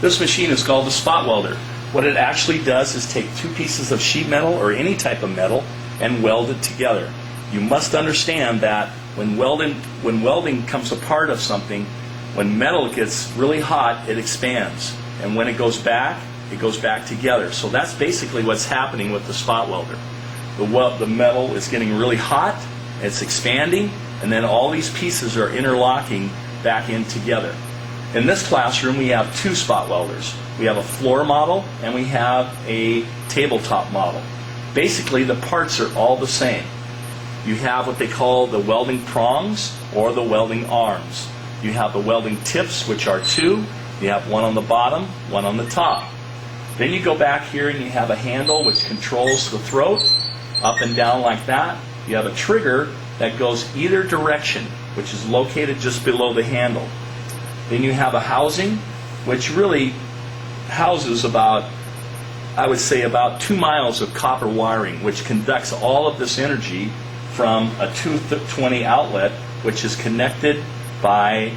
This machine is called a spot welder. What it actually does is take two pieces of sheet metal or any type of metal and weld it together. You must understand that when welding comes apart of something, when metal gets really hot, it expands. And when it goes back together. So that's basically what's happening with the spot welder. The metal is getting really hot, it's expanding, and then all these pieces are interlocking back in together. In this classroom, we have two spot welders. We have a floor model and we have a tabletop model. Basically, the parts are all the same. You have what they call the welding prongs or the welding arms. You have the welding tips, which are two. You have one on the bottom, one on the top. Then you go back here and you have a handle which controls the throat, up and down like that. You have a trigger that goes either direction, which is located just below the handle. Then you have a housing, which really houses about 2 miles of copper wiring, which conducts all of this energy from a 220 outlet, which is connected by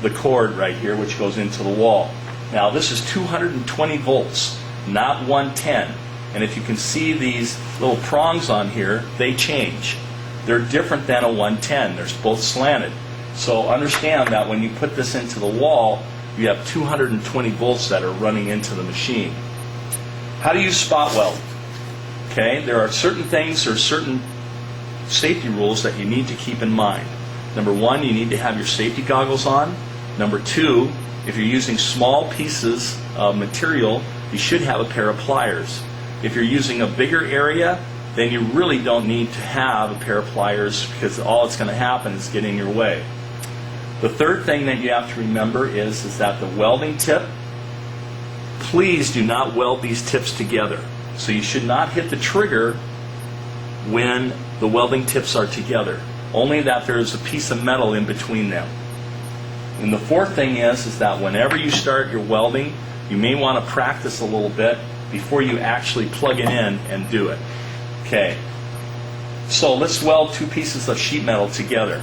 the cord right here, which goes into the wall. Now this is 220 volts, not 110. And if you can see these little prongs on here, they change. They're different than a 110. They're both slanted. So understand that when you put this into the wall, you have 220 volts that are running into the machine. How do you spot weld? Okay, there are certain things or certain safety rules that you need to keep in mind. Number one, you need to have your safety goggles on. Number two, if you're using small pieces of material, you should have a pair of pliers. If you're using a bigger area, then you really don't need to have a pair of pliers because all that's going to happen is get in your way. The third thing that you have to remember is that the welding tip, please do not weld these tips together. So you should not hit the trigger when the welding tips are together. Only that there is a piece of metal in between them. And the fourth thing is that whenever you start your welding, you may want to practice a little bit before you actually plug it in and do it. Okay, so let's weld two pieces of sheet metal together.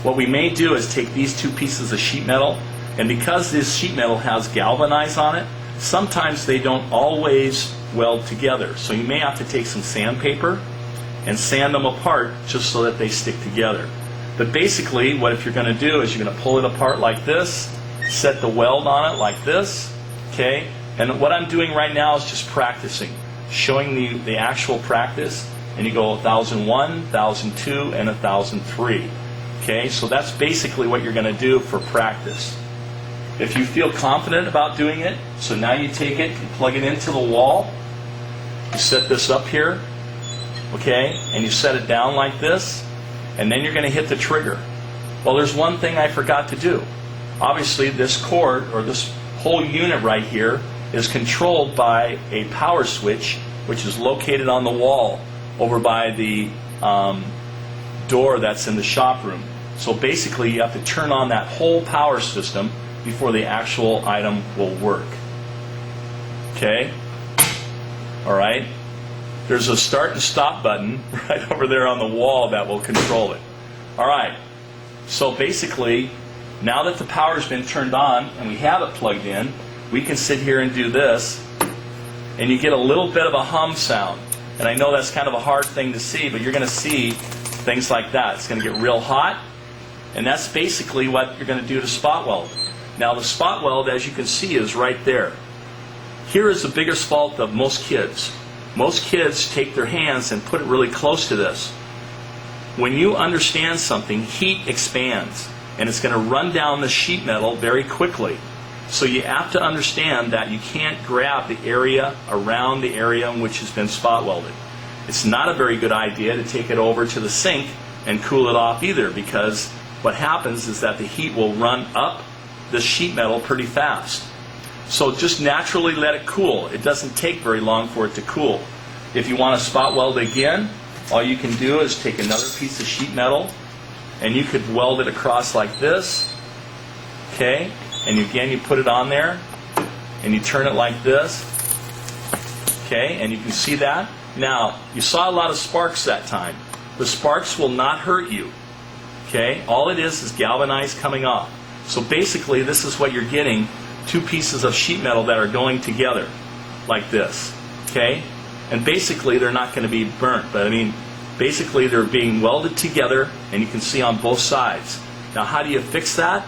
What we may do is take these two pieces of sheet metal, and because this sheet metal has galvanized on it, sometimes they don't always weld together. So you may have to take some sandpaper and sand them apart just so that they stick together. But basically, what if you're going to do is you're going to pull it apart like this, set the weld on it like this, okay? And what I'm doing right now is just practicing, showing the actual practice, and you go 1001, 1002, and 1003. Okay, so that's basically what you're going to do for practice. If you feel confident about doing it, so now you take it and plug it into the wall. You set this up here, okay, and you set it down like this, and then you're going to hit the trigger. Well, there's one thing I forgot to do. Obviously, this cord, or this whole unit right here, is controlled by a power switch, which is located on the wall over by the door that's in the shop room. So basically, you have to turn on that whole power system before the actual item will work. Okay? All right? There's a start and stop button right over there on the wall that will control it. All right. So basically, now that the power's been turned on and we have it plugged in, we can sit here and do this, and you get a little bit of a hum sound. And I know that's kind of a hard thing to see, but you're going to see things like that. It's going to get real hot, and that's basically what you're going to do to spot weld. Now the spot weld, as you can see, is right there. Here is the biggest fault of most kids. Most kids take their hands and put it really close to this. When you understand something, heat expands, and it's going to run down the sheet metal very quickly. So you have to understand that you can't grab the area around the area in which has been spot welded. It's not a very good idea to take it over to the sink and cool it off either, because what happens is that the heat will run up the sheet metal pretty fast. So just naturally let it cool. It doesn't take very long for it to cool. If you want to spot weld again, all you can do is take another piece of sheet metal and you could weld it across like this. Okay? And again, you put it on there and you turn it like this. Okay? And you can see that. Now, you saw a lot of sparks that time. The sparks will not hurt you. Okay? All it is galvanized coming off. So basically, this is what you're getting two pieces of sheet metal that are going together like this, okay? And basically they're not going to be burnt, but I mean basically they're being welded together, and you can see on both sides. Now how do you fix that?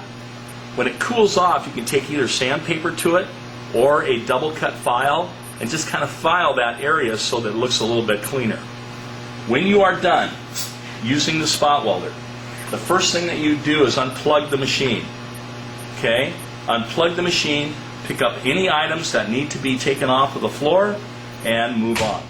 When it cools off, you can take either sandpaper to it or a double cut file and just kind of file that area so that it looks a little bit cleaner. When you are done using the spot welder, the first thing that you do is unplug the machine. Okay? Unplug the machine, pick up any items that need to be taken off of the floor, and move on.